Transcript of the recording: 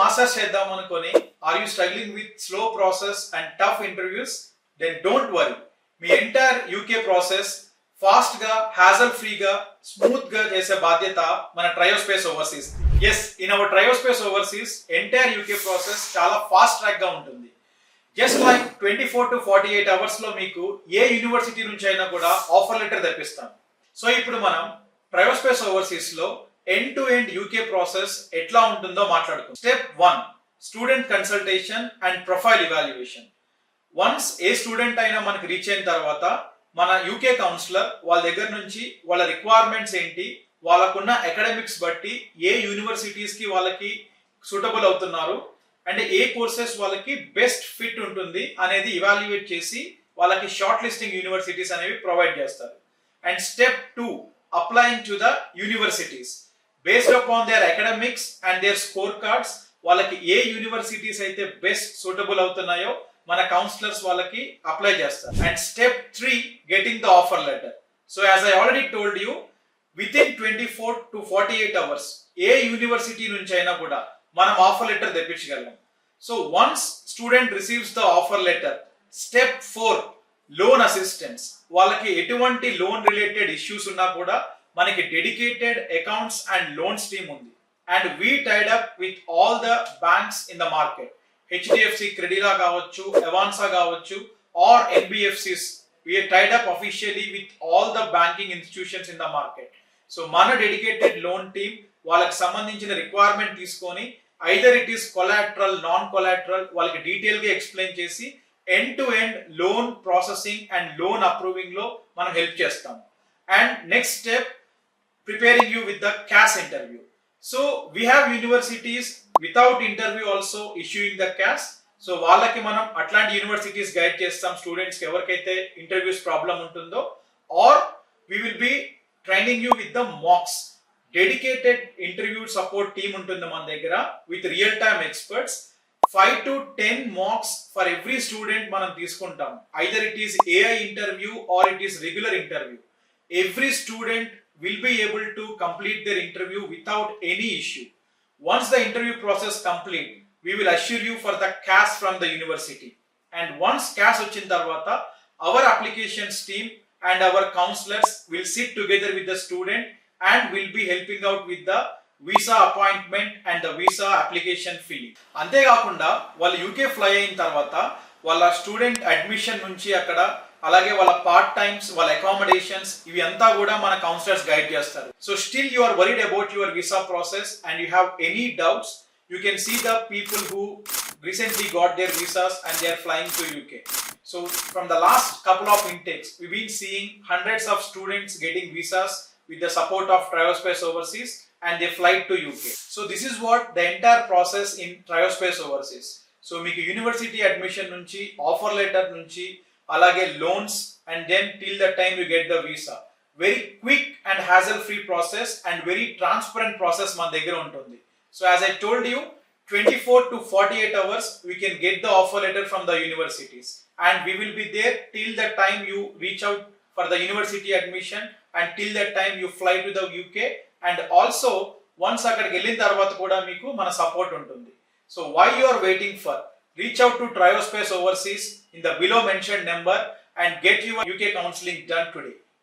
Masters చేద్దాం అనుకొని are you struggling with slow process and tough interviews? Then don't worry, మీ entire UK process fast గా, hassle ఫ్రీగా, smooth గా చేసే బాధ్యత మన Triospace overseas. Yes, in our Triospace overseas entire UK process చాలా ఫాస్ట్ ట్రాక్ గా ఉంటుంది. జస్ట్ లైక్ 24 to 48 అవర్స్ లో మీకు ఏ యూనివర్సిటీ నుంచి అయినా కూడా ఆఫర్ లెటర్ తెప్పిస్తాం. సో ఇప్పుడు మనం ట్రయోస్పేస్ ఓవర్సీస్ లో end to end UK process ఎట్లా ఉంటుందో మాట్లాడుకుందాం. Step 1, student consultation and profile evaluation. Once A student అయినా మనకి రీచ్ అయిన తర్వాత మన యూకే కౌన్సిలర్ వాళ్ళ దగ్గర నుంచి వాళ్ళ రిక్వైర్మెంట్స్ ఏంటి, వాళ్ళకున్న అకాడమిక్స్ బట్టి ఏ యూనివర్సిటీస్ కి వాళ్ళకి సూటబుల్ అవుతున్నారు అండ్ ఏ కోర్సెస్ వాళ్ళకి బెస్ట్ ఫిట్ ఉంటుంది అనేది ఇవాల్యుయేట్ చేసి వాళ్ళకి షార్ట్ లిస్టింగ్ యూనివర్సిటీస్ అనేవి ప్రొవైడ్ చేస్తారు. And step 2, applying to the universities based upon their academics and their score cards. వాళ్ళకి ఏ యూనివర్సిటీస్ అయితే బెస్ట్ సూటబుల్ అవుతున్నాయో మన కౌన్సిలర్స్ వాళ్ళకి అప్లై చేస్తారు. And step 3, getting the offer letter. So as I already told you, within 24 to 48 hours ఏ university నుంచి అయినా కూడా మనం ఆఫర్ లెటర్ తెప్పించగలం. So once student receives the offer letter, step 4, loan assistance. వాళ్ళకి ఎటువంటి లోన్ రిలేటెడ్ ఇష్యూస్ ఉన్నా కూడా మనకి dedicated accounts and loans team ఉంది. And we tied up with all the banks in the market. HDFC Credila కావచ్చు, Avanse కావచ్చు, or NBFCs. we are tied up officially with all the banking institutions in the market. So మన dedicated loan team వాళ్ళకి సంబంధించిన requirement తీసుకొని either it is collateral, non collateral వాళ్ళకి detail గా explain చేసి end to end loan processing and loan approving లో మనం help చేస్తాం. And next step, preparing you with the CAS interview. So we have universities without interview also issuing the CAS. So వాళ్ళకి మనం అట్లాంటి universities guide చేస్తాం students కి ఎవరికైతే interviews problem ఉంటుందో. Or we will B training you with the mocks. Dedicated interview support team ఉంటుంది మన దగ్గర with real time experts. 5 to 10 mocks for every student మనం తీసుకుంటాం. Either it is AI interview or it is regular interview. Every student will be able to complete their interview without any issue. Once the interview process complete, we will assure you for the cash from the university. And once cash వచ్చిన తర్వాత our applications team and our counselors will sit together with the student and will be helping out with the visa appointment and the visa application filling. అంతేకాకుండా వాళ్ళు UK fly అయిన తర్వాత వాళ్ళ student admission నుంచి అక్కడ అలాగే వాళ్ళ పార్ట్ టైమ్స్, వాళ్ళ అకామిడేషన్స్ ఇవి అంతా కూడా మన కౌన్సిలర్స్ గైడ్ చేస్తారు. So still you are worried about your visa process and you have any doubts, you can see the people who recently got their visas and they are flying to UK. So from the last couple of intakes, we've been seeing hundreds of students getting visas with the support of Triospace Overseas and they fly to UK. So this is what the entire process in Triospace Overseas. So మీకు university admission నుంచి, offer letter నుంచి, అలాగే loans and then till the time you get the visa. Very quick and hassle free process and very transparent process మన దగ్గర ఉంటుంది. So as I told you, 24 to 48 hours we can get the offer letter from the universities and we will be there till the time you reach out for the university admission and till that time you fly to the UK. And also once అక్కడికి వెళ్ళిన తర్వాత కూడా మీకు మన support ఉంటుంది. So why you are waiting for? Reach out to Triospace Overseas in the below mentioned number and get your UK counseling done today.